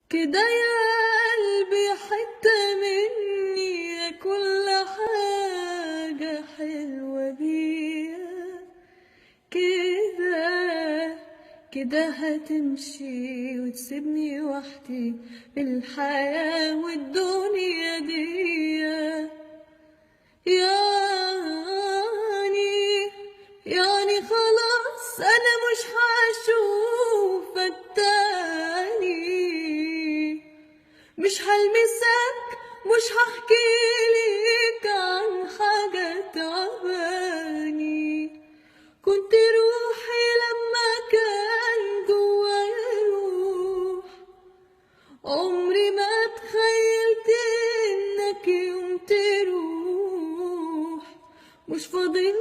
كده يا قلبي حتة مني يا كل حاجة حلوة بيها كده هتمشي وتسيبني وحدي في الحياة والدنيا دي. يعني خلاص أنا مش هشوفك تاني، مش هلمسك، مش هحكيلك عن حاجة تعباني. كنت روحي لما كان جوايا روح، عمري ما تخيلت انك يوم تروح. مش فاضل